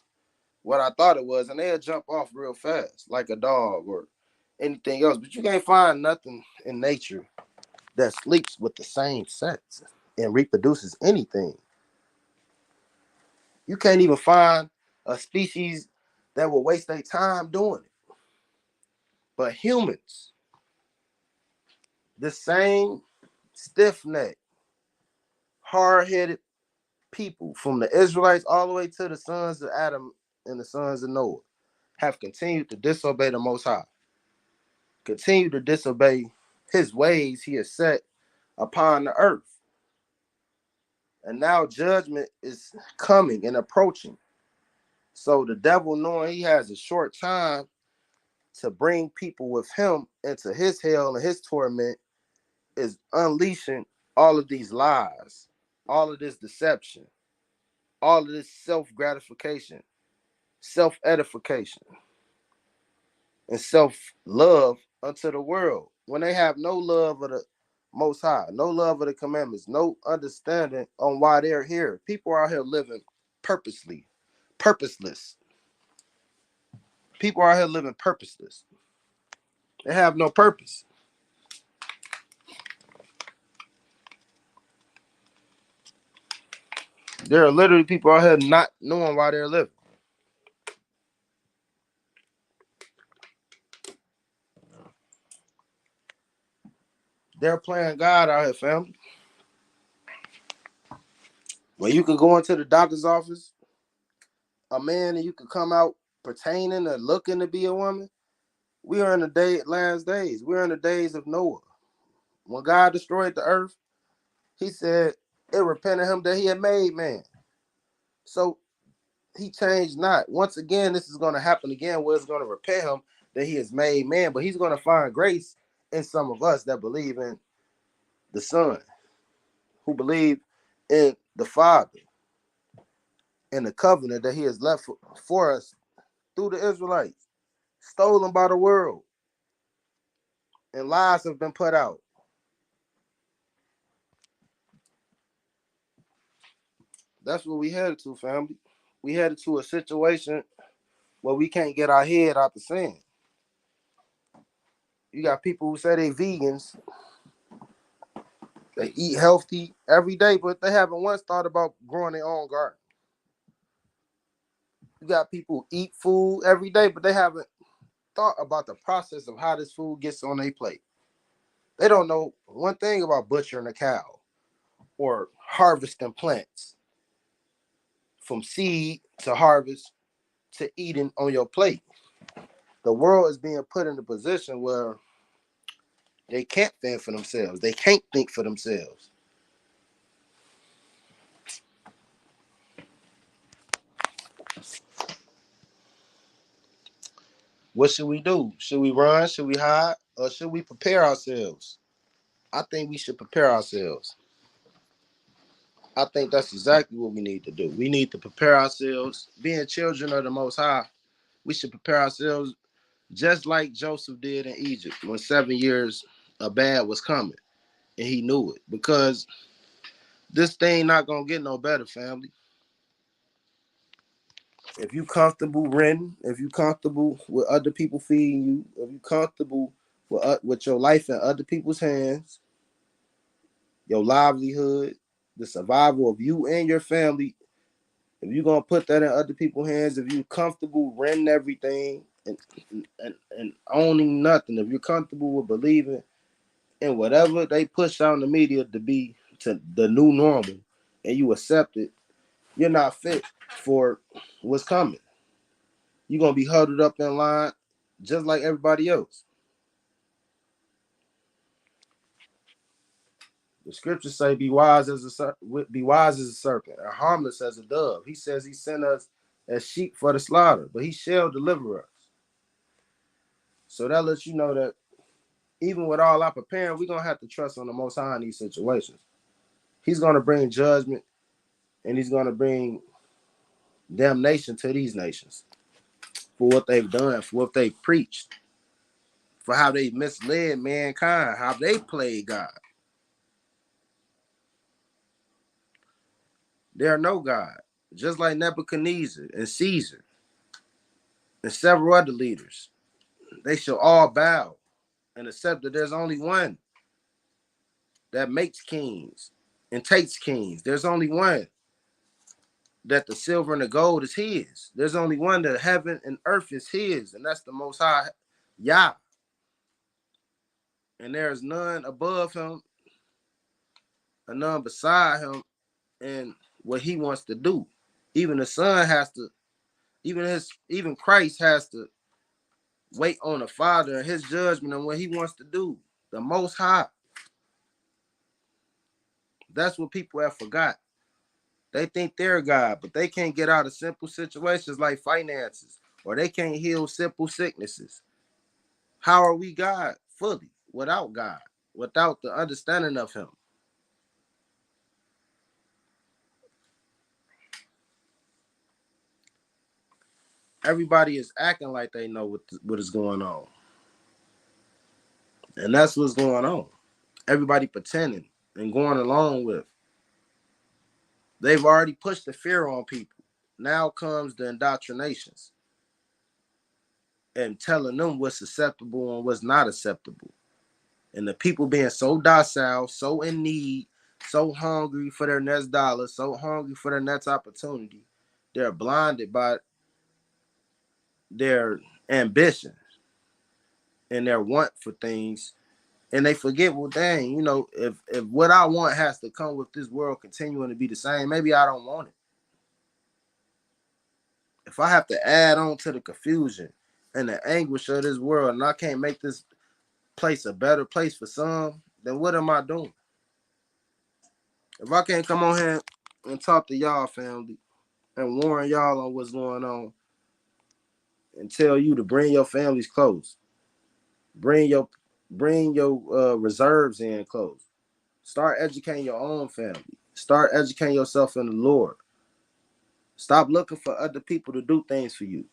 what I thought it was. And they'll jump off real fast, like a dog or anything else. But you can't find nothing in nature that sleeps with the same sex and reproduces anything. You can't even find a species that will waste their time doing it. But humans, the same stiff neck, hard headed people from the Israelites all the way to the sons of Adam and the sons of Noah have continued to disobey the Most High, continue to disobey His ways he has set upon the earth. And now judgment is coming and approaching. So the devil, knowing he has a short time to bring people with him into his hell and his torment, is unleashing all of these lies, all of this deception, all of this self-gratification, self-edification, and self-love unto the world. When they have no love of the Most High, no love of the commandments, no understanding on why they're here. People are out here living purposeless. People are out here living purposeless. They have no purpose. There are literally people out here not knowing why they're living. They're playing God out here, family. When you can go into the doctor's office, a man, and you can come out pertaining or looking to be a woman. We are in the last days. We're in the days of Noah. When God destroyed the earth, he said it repented him that he had made man. So he changed not. Once again, this is going to happen again where it's going to repent him that he has made man. But he's going to find grace in some of us that believe in the Son, who believe in the Father and the covenant that he has left for us through the Israelites, stolen by the world, and lies have been put out. That's what we headed to, family. We headed to a situation where we can't get our head out the sand. You got people who say they vegans, they eat healthy every day, but they haven't once thought about growing their own garden. You got people who eat food every day, but they haven't thought about the process of how this food gets on their plate. They don't know one thing about butchering a cow or harvesting plants from seed to harvest to eating on your plate. The world is being put in a position where they can't fend for themselves. They can't think for themselves. What should we do? Should we run? Should we hide? Or should we prepare ourselves? I think we should prepare ourselves. I think that's exactly what we need to do. We need to prepare ourselves. Being children of the Most High, we should prepare ourselves just like Joseph did in Egypt when 7 years of bad was coming. And he knew it. Because this thing not going to get no better, family. If you comfortable renting, if you comfortable with other people feeding you, if you comfortable with your life in other people's hands, your livelihood, the survival of you and your family, if you're gonna put that in other people's hands, if you're comfortable renting everything and owning nothing, if you're comfortable with believing in whatever they push out in the media to be to the new normal, and you accept it, you're not fit for what's coming. You're gonna be huddled up in line just like everybody else. The scriptures say, "Be wise as a serpent, and harmless as a dove." He says he sent us as sheep for the slaughter, but he shall deliver us. So that lets you know that even with all our preparing, we're gonna have to trust on the Most High in these situations. He's gonna bring judgment, and he's gonna bring damnation to these nations for what they've done, for what they've preached, for how they misled mankind, how they played God. There are no God, just like Nebuchadnezzar and Caesar and several other leaders. They shall all bow and accept that there's only one that makes kings and takes kings. There's only one that the silver and the gold is his. There's only one that heaven and earth is his, and that's the Most High Yah. And there is none above him and none beside him in what he wants to do. Even the Son has to, even Christ has to wait on the Father and his judgment on what he wants to do. The Most High. That's what people have forgot. They think they're God, but they can't get out of simple situations like finances, or they can't heal simple sicknesses. How are we God fully without God, without the understanding of Him? Everybody is acting like they know what is going on. And that's what's going on. Everybody pretending and going along with. They've already pushed the fear on people. Now comes the indoctrinations and telling them what's acceptable and what's not acceptable. And the people being so docile, so in need, so hungry for their next dollar, so hungry for their next opportunity, they're blinded by their ambition and their want for things. And they forget, well, dang, if what I want has to come with this world continuing to be the same, maybe I don't want it. If I have to add on to the confusion and the anguish of this world, and I can't make this place a better place for some, then what am I doing? If I can't come on here and talk to y'all family and warn y'all on what's going on and tell you to bring your families close, bring your reserves in close, start educating your own family, start educating yourself in the Lord. Stop looking for other people to do things for you.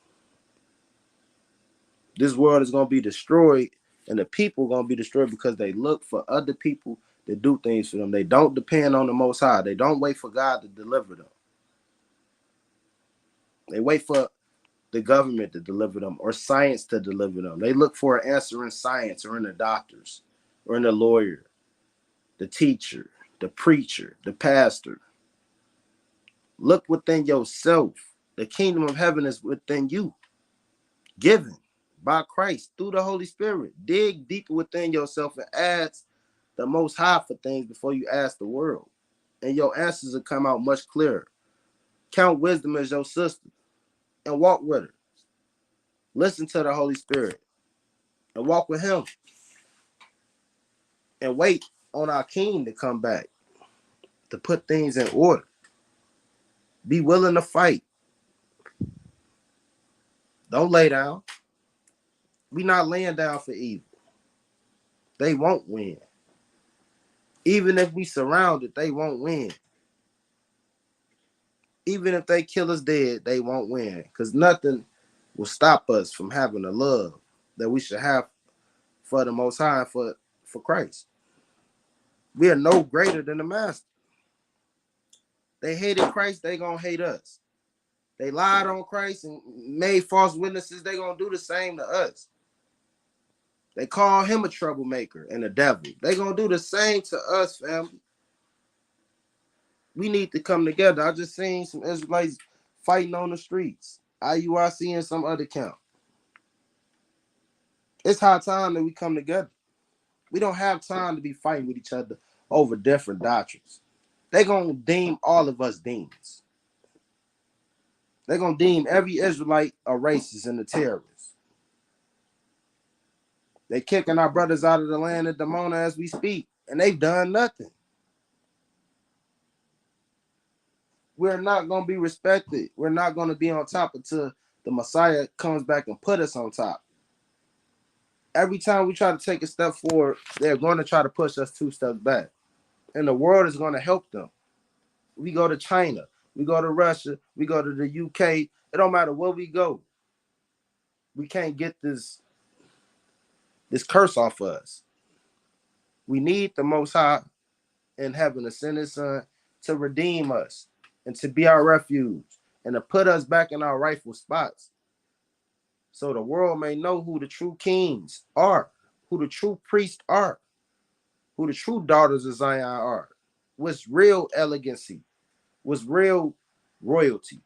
This world is going to be destroyed, and the people are going to be destroyed because they look for other people to do things for them. They don't depend on the Most High. They don't wait for God to deliver them. They wait for the government to deliver them or science to deliver them. They look for an answer in science or in the doctors or in the lawyer, the teacher, the preacher, the pastor. Look within yourself. The kingdom of heaven is within you, given by Christ through the Holy Spirit. Dig deeper within yourself and ask the Most High for things before you ask the world. And your answers will come out much clearer. Count wisdom as your sister and walk with her. Listen to the Holy Spirit and walk with Him. And wait on our King to come back, to put things in order. Be willing to fight. Don't lay down. We not laying down for evil. They won't win. Even if we surrounded, they won't win. Even if they kill us dead, they won't win. Because nothing will stop us from having the love that we should have for the Most High, for Christ. We are no greater than the Master. They hated Christ, they gonna hate us. They lied on Christ and made false witnesses, they gonna do the same to us. They call Him a troublemaker and a devil. They gonna do the same to us, family. We need to come together. I just seen some Israelites fighting on the streets. IUIC and some other camp. It's high time that we come together. We don't have time to be fighting with each other over different doctrines. They're going to deem all of us demons. They're going to deem every Israelite a racist and a terrorist. They're kicking our brothers out of the land of Damona as we speak, and they've done nothing. We're not going to be respected. We're not going to be on top until the Messiah comes back and put us on top. Every time we try to take a step forward, they're going to try to push us 2 steps back. And the world is going to help them. We go to China, we go to Russia, we go to the UK. It don't matter where we go. We can't get this curse off of us. We need the Most High in heaven to send His Son to redeem us and to be our refuge and to put us back in our rightful spots so the world may know who the true kings are, who the true priests are, who the true daughters of Zion are, what's real elegancy, what's real royalty.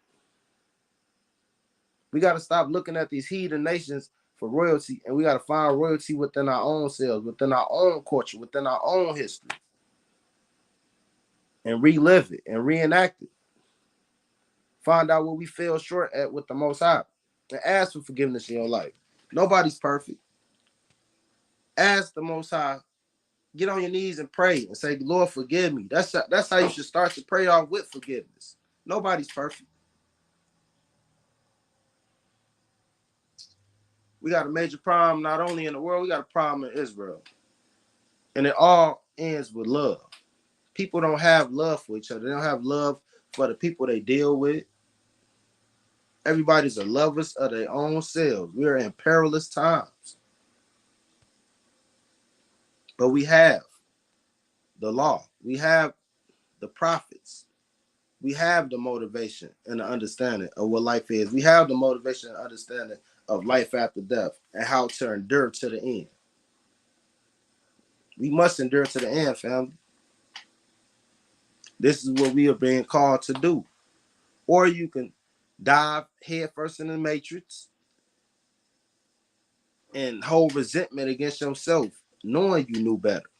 We got to stop looking at these heathen nations for royalty, and we got to find royalty within our own selves, within our own culture, within our own history, and relive it and reenact it. Find out where we fell short at with the Most High, and ask for forgiveness in your life. Nobody's perfect. Ask the Most High Get on your knees and pray and say, Lord, forgive me. That's how you should start to pray off, with forgiveness. Nobody's perfect. We got a major problem not only in the world, we got a problem in Israel. And it all ends with love. People don't have love for each other. They don't have love for the people they deal with. Everybody's a lovers of their own selves. We are in perilous times. But we have the law. We have the prophets. We have the motivation and the understanding of what life is. We have the motivation and understanding of life after death and how to endure to the end. We must endure to the end, family. This is what we are being called to do. Or you can dive headfirst in the matrix and hold resentment against yourself, knowing you knew better.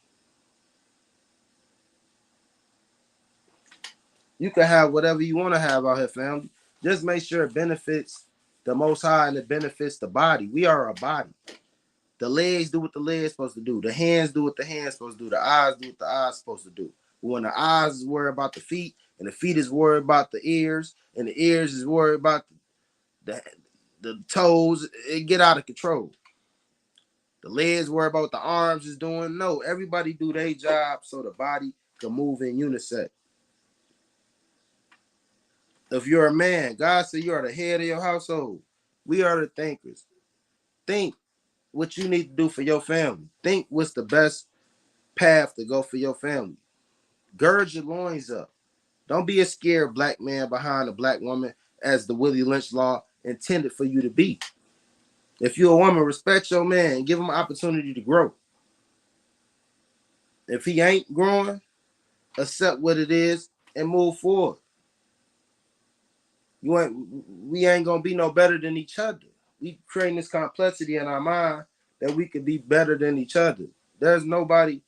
You can have whatever you want to have out here, family. Just make sure it benefits the Most High and it benefits the body. We are a body. The legs do what the legs supposed to do. The hands do what the hands supposed to do. The eyes do what the eyes supposed to do. When the eyes is worried about the feet, and the feet is worried about the ears, and the ears is worried about the toes, it get out of control. The legs worry about what the arms is doing. No, everybody do their job so the body can move in unison. If you're a man, God said you are the head of your household. We are the thinkers. Think what you need to do for your family. Think what's the best path to go for your family. Gird your loins up. Don't be a scared black man behind a black woman as the Willie Lynch law intended for you to be. If you're a woman, respect your man and give him an opportunity to grow. If he ain't growing, accept what it is and move forward. We ain't gonna be no better than each other. We creating this complexity in our mind that we could be better than each other. There's nobody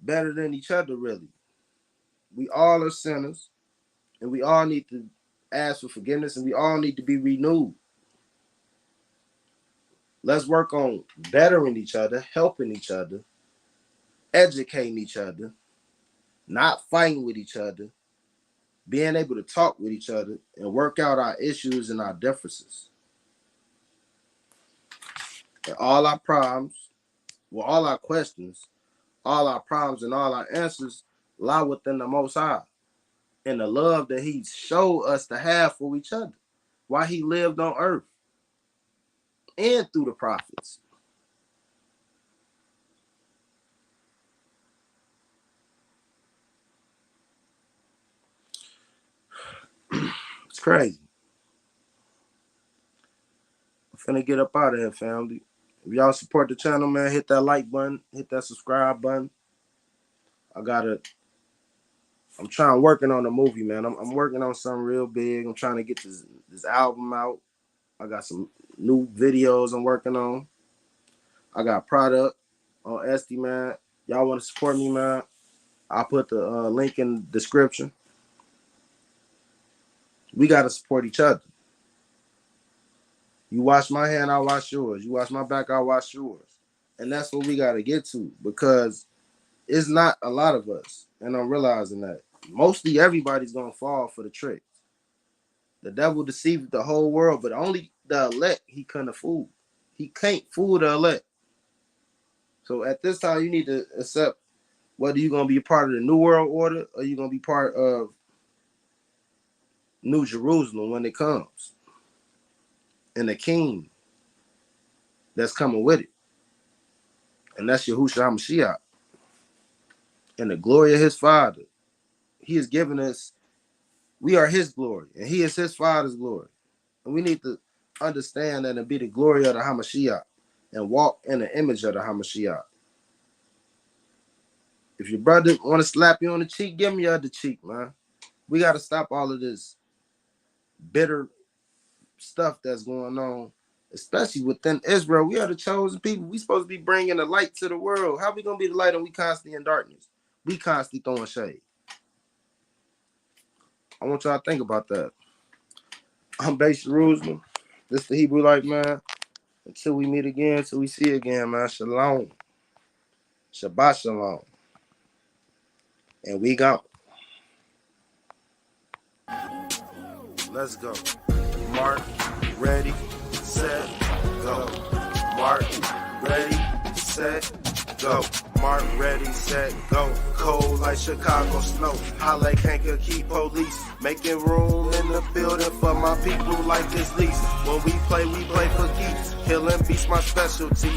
better than each other, really. We all are sinners, and we all need to ask for forgiveness, and we all need to be renewed. Let's work on bettering each other, helping each other, educating each other, not fighting with each other, being able to talk with each other, and work out our issues and our differences. And all our problems, well, all our questions, all our problems, and all our answers lie within the Most High and the love that He showed us to have for each other while He lived on earth and through the prophets. It's crazy. I'm finna get up out of here, family. If y'all support the channel, man, hit that like button, hit that subscribe button. I'm working on a movie, man. I'm working on something real big. I'm trying to get this album out. I got some new videos I'm working on. I got product on Etsy, man. Y'all want to support me, man? I'll put the link in the description. We got to support each other. You wash my hand, I'll wash yours. You wash my back, I'll wash yours. And that's what we got to get to, because it's not a lot of us. And I'm realizing that. Mostly everybody's going to fall for the trick. The devil deceived the whole world, but only the elect he couldn't fool. He can't fool the elect. So at this time, you need to accept whether you're going to be a part of the New World Order or you're going to be part of New Jerusalem when it comes. And the king that's coming with it. And that's Yahushua HaMashiach. And the glory of his Father. He has given us, we are his glory, and he is his Father's glory. And we need to understand that and be the glory of the HaMashiach and walk in the image of the HaMashiach. If your brother want to slap you on the cheek, give him your other cheek, man. We got to stop all of this bitter stuff that's going on, especially within Israel. We are the chosen people. We supposed to be bringing the light to the world. How we going to be the light and we constantly in darkness? We constantly throwing shade. I want y'all to think about that. I'm Base Jerusalem. This is the Hebrew Life, man. Until we meet again, until we see again, man. Shalom. Shabbat shalom. And we gone. Let's go. Mark, ready, set, go. Mark, ready, set, go. Mark, ready, set, go. Cold like Chicago snow. Holla can't keep police. Making room in the building for my people like this lease. When we play for keeps. Killing beats my specialty.